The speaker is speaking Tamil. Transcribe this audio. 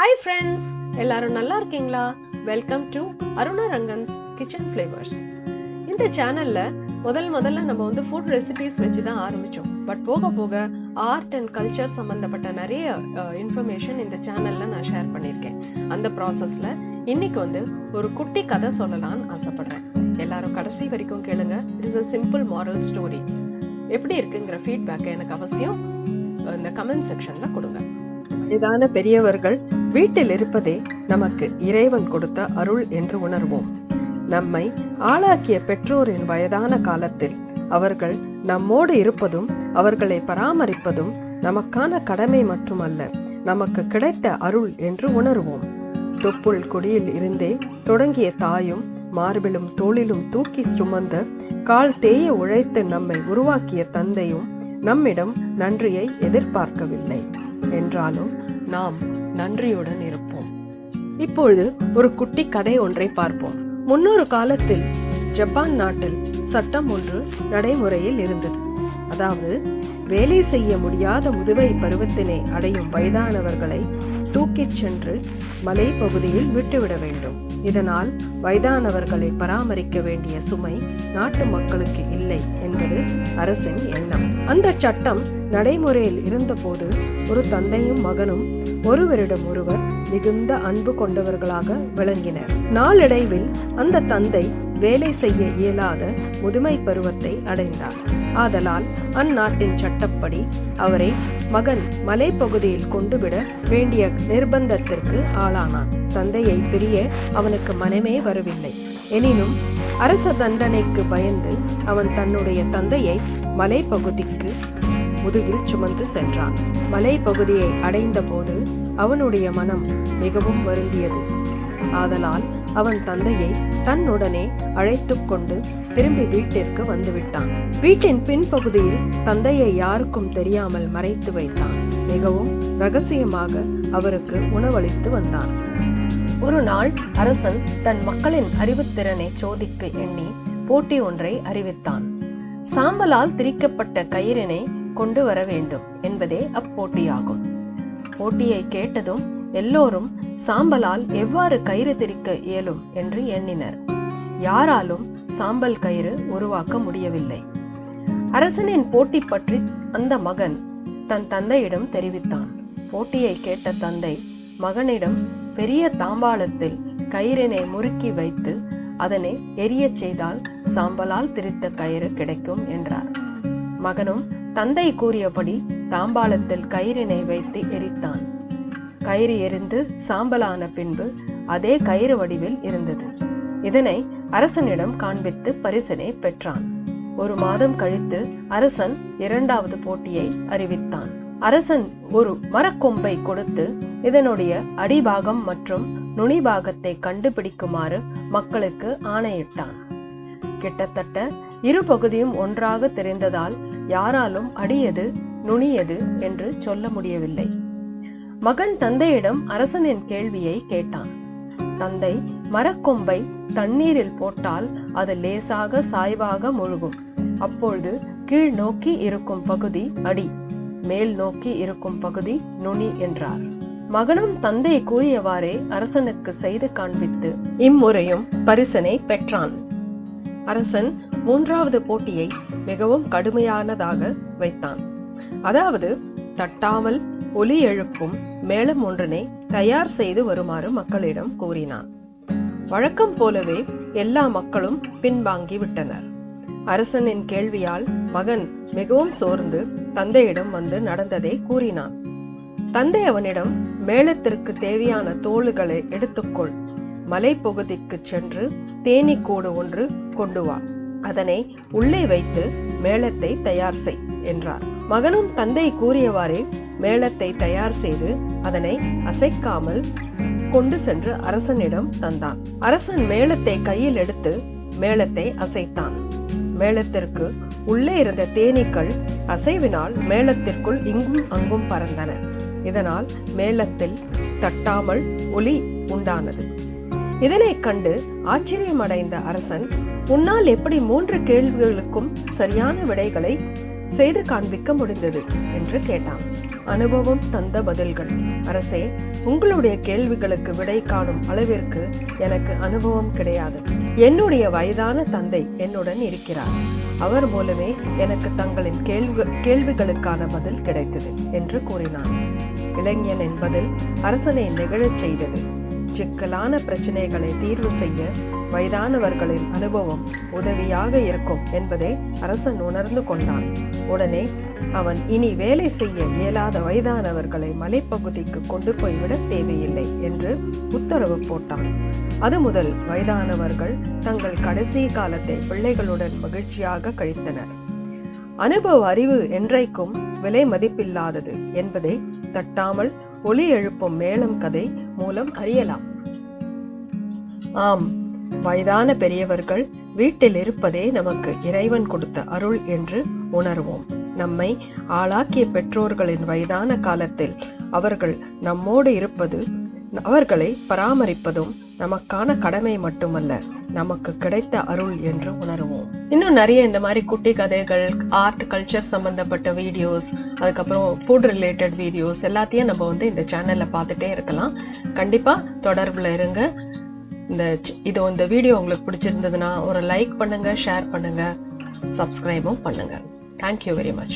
ஹாய் ஃப்ரெண்ட்ஸ், எல்லாரும் நல்லா இருக்கீங்களா? Welcome to Aruna Rangan's kitchen flavours. இந்த சேனல்ல முதல்ல நம்ம ஃபுட் ரெசிபிஸ் வச்சு தான் ஆரம்பிச்சோம். பட் போக போக ஆர்ட் அண்ட் கல்ச்சர் சம்பந்தப்பட்ட நிறைய இன்ஃபர்மேஷன் இந்த சேனல்ல நான் ஷேர் பண்ணியிருக்கேன். அந்த ப்ராசஸ்ல இன்னைக்கு ஒரு குட்டி கதை சொல்லலாம்னு ஆசைப்படுறேன். எல்லாரும் கடைசி வரைக்கும் கேளுங்க. It is a simple moral story. எப்படி இருக்குங்கிற ஃபீட்பேக்கை எனக்கு அவசியம் இந்த கமெண்ட் செக்ஷன்ல கொடுங்க. இதான பெரியவர்கள் வீட்டில் இருப்பதே நமக்கு இறைவன் கொடுத்த அருள் என்று உணர்வோம். நம்மை ஆளாக்கிய பெற்றோரின் வயதான காலத்தில் அவர்கள் நம்மோடு இருப்பதும் அவர்களை பராமரிப்பதும் நமக்கான கடமை மட்டுமல்ல, நமக்கு கிடைத்த அருள் என்று உணர்வோம். தொப்புள் கொடியில் இருந்தே தொடங்கிய தாயும் மார்பிலும் தோளிலும் தூக்கி சுமந்த கால் தேய உழைத்து நம்மை உருவாக்கிய தந்தையும் நம்மிடம் நன்றியை எதிர்பார்க்கவில்லை என்றாலும் நாம் நன்றியுடன் இருப்போம். இப்பொழுது ஒரு குட்டி கதை ஒன்றை பார்ப்போம். முன்னொரு காலத்தில் ஜப்பான் நாட்டில் சட்டம் ஒன்று நடைமுறையில் இருந்தது. அதாவது, வேலை செய்ய முடியாத முதுமை பருவத்தினை அடையும் வயதானவர்களை தூக்கிச் சென்று மலைப்பகுதியில் விட்டுவிட வேண்டும். இதனால் வயதானவர்களை பராமரிக்க வேண்டிய சுமை நாட்டு மக்களுக்கு இல்லை என்பது அரசின் எண்ணம். அந்த சட்டம் நடைமுறையில் இருந்தபோது ஒரு தந்தையும் மகனும் ஒருவரிடம் ஒருவர் மிகுந்த அன்பு கொண்டவர்களாக விளங்கினர். நாளடைவில் அந்த தந்தை வேலை செய்ய இயலாத முதுமை பருவத்தை அடைந்தார். ஆதலால் அந்நாட்டின் சட்டப்படி அவரை மகன் மலைப்பகுதியில் கொண்டுவிட வேண்டிய நிர்பந்தத்திற்கு ஆளானான். தந்தையை பிரிய அவனுக்கு மனமே வரவில்லை. எனினும் அரச தண்டனைக்கு பயந்து அவன் தன்னுடைய தந்தையை மலைப்பகுதிக்கு முதுகில் சுமந்து சென்றான். மலைப்பகுதியை அடைந்த போது அவனுடைய மனம் மிகவும் வருந்தியது. ஆதலால் அவன் தந்தையை தன்னுடனே அழைத்து கொண்டு திரும்பி வீட்டிற்கு வந்துவிட்டான். வீட்டின் பின்பகுதியில் தந்தையை யாருக்கும் தெரியாமல் மறைத்து வைத்தான். மிகவும் ரகசியமாக அவருக்கு உணவளித்து வந்தான். ஒரு நாள் அரசன் தன் மக்களின் அறிவுத்திறனை சோதிக்க எண்ணி போட்டி ஒன்றை அறிவித்தான். சாம்பலால் திரிக்கப்பட்ட கயிறினை கொண்டு வர வேண்டும் என்பதே அப்போட்டியாகும். போட்டியை கேட்டதும் எல்லோரும் சாம்பலால் எவ்வாறு கயிறு திரிக்க இயலும் என்று எண்ணினர். யாராலும் சாம்பல் கயிறு உருவாக்க முடியவில்லை. அரசனின் போட்டி பற்றி அந்த மகன் தன் தந்தையிடம் தெரிவித்தான். போட்டியை கேட்ட தந்தை மகனிடம் பெரிய தாம்பாளத்தில் கயிறினை முறுக்கி வைத்து அதனை எரியச் செய்தால் சாம்பலால் திரித்த கயிறு கிடைக்கும் என்றார். மகனும் தந்தை கூறியபடி தாம்பாளத்தில் கயிறினை வைத்து எரித்தான். கயிறு எரிந்து சாம்பலான பின்பு அதே கயிறு வடிவில் இருந்தது. இதனை அரசனிடம் காண்பித்து பரிசினை பெற்றான். ஒரு மாதம் கழித்து அரசன் இரண்டாவது போட்டியை அறிவித்தான். அரசன் ஒரு மரக்கொம்பை கொடுத்து இதனுடைய அடிபாகம் மற்றும் நுனிபாகத்தை கண்டுபிடிக்குமாறு மக்களுக்கு ஆணையிட்டான். கிட்டத்தட்ட இரு பகுதியும் ஒன்றாக தெரிந்ததால் யாராலும் அடியது நுனியது என்று சொல்ல முடியவில்லை. மகன் தந்தையிடம் அரசனின் கேள்வியை கேட்டான். தந்தை, மரக்கொம்பை தண்ணீரில் போட்டால் அது லேசாக சாய்வாக முழுகும். அப்பொழுது கீழ் நோக்கி இருக்கும் பகுதி அடி, மேல் நோக்கி இருக்கும் பகுதி நுனி என்றார். மகனும் தந்தை கூறியவாறே அரசனுக்கு செய்து காண்பித்து இம்முறையும் பரிசனை பெற்றான். அரசன் மூன்றாவது போட்டியை மிகவும் கடுமையானதாக வைத்தான். அதாவது, தட்டாமல் ஒலி எழுப்பும் மேளம் ஒன்றினை தயார் செய்து வருமாறு மக்களிடம் கூறினான். வழக்கம் போலவே எல்லா மக்களும் பின்வாங்கி விட்டனர். அரசனின் கேள்வியால் மகன் மிகவும் சோர்ந்து தந்தையிடம் வந்து நடந்ததை கூறினான். தந்தை அவனிடம், மேளத்திற்கு தேவையான தோள்களை எடுத்துக்கொள், மலைப்பகுதிக்கு சென்று தேனீக்கூடு ஒன்று கொண்டு வா, அதனை உள்ளே வைத்து மேளத்தை தயார் செய் என்றார். மகனும் தந்தை கூறியவாறே மேளத்தை தயார் செய்து அதனை அசைக்காமல் கொண்டு சென்று அரசனிடம் தந்தான். அரசன் மேளத்தை கையில் எடுத்து மேளத்தை அசைத்தான். மேளத்திற்கு உள்ளே இருந்த தேனீக்கள் அசைவினால் மேளத்திற்குள் இங்கும் அங்கும் பறந்தன. இதனால் மேளத்தில் தட்டாமல் ஒலி உண்டானது. இதனை கண்டு ஆச்சரியமடைந்த அரசன், உன்னால் எப்படி 3 கேள்விகளுக்கும் சரியான விடைகளை செய்து காண்பிக்க முடிந்தது என்று கேட்டான். அனுபவம் தந்த பதில்கள். அரசே, உங்களுடைய கேள்விகளுக்கு விடை காணும் அளவிற்கு எனக்கு அனுபவம் கிடையாது. என்னுடைய வயதான தந்தை என்னுடன் இருக்கிறார். அவர் மூலமே எனக்கு தங்களின் கேள்விகளுக்கான பதில் கிடைத்தது என்று கூறினான். இளைஞன் என்பதில் அரசனை நிகழச் செய்தது. சிக்கலான பிரச்சனைகளை தீர்வு செய்ய வயதானவர்களின் அனுபவம் உதவியாக இருக்கும் என்பதை அரசன் உணர்ந்து கொண்டான். உடனே அவன் இனி வேலை செய்ய இயலாத வயதானவர்களை மலைப்பகுதிக்கு கொண்டு போய்விட தேவையில்லை என்று உத்தரவு போட்டான். அது முதல் வயதானவர்கள் தங்கள் கடைசி காலத்தை பிள்ளைகளுடன் மகிழ்ச்சியாக கழித்தனர். அனுபவ அறிவு என்றைக்கும் விலை மதிப்பில்லாதது என்பதை தட்டாமல் ஒலி எழுப்பும் மேளம் கதை மூலம் அறியலாம். ஆம், வயதான பெரியவர்கள் வீட்டில் இருப்பதே நமக்கு இறைவன் கொடுத்த அருள் என்று உணர்வோம். நம்மை ஆளாக்கிய பெற்றோர்களின் வயதான காலத்தில் அவர்கள் நம்மோடு இருப்பது, அவர்களை பராமரிப்பதும் நமக்கான கடமை மட்டுமல்ல, நமக்கு கிடைத்த அருள் என்று உணர்வோம். இன்னும் நிறைய இந்த மாதிரி குட்டி கதைகள், ஆர்ட் கல்ச்சர் சம்பந்தப்பட்ட வீடியோஸ், அதுக்கப்புறம் ஃபுட் ரிலேட்டட் வீடியோஸ் எல்லாத்தையும் நம்ம இந்த சேனல்ல பார்த்துட்டே இருக்கலாம். கண்டிப்பா தொடர்புல இருங்க. இந்த வீடியோ உங்களுக்கு பிடிச்சிருந்ததுன்னா ஒரு லைக் பண்ணுங்க, ஷேர் பண்ணுங்க, சப்ஸ்கிரைபும் பண்ணுங்க. Thank you very much.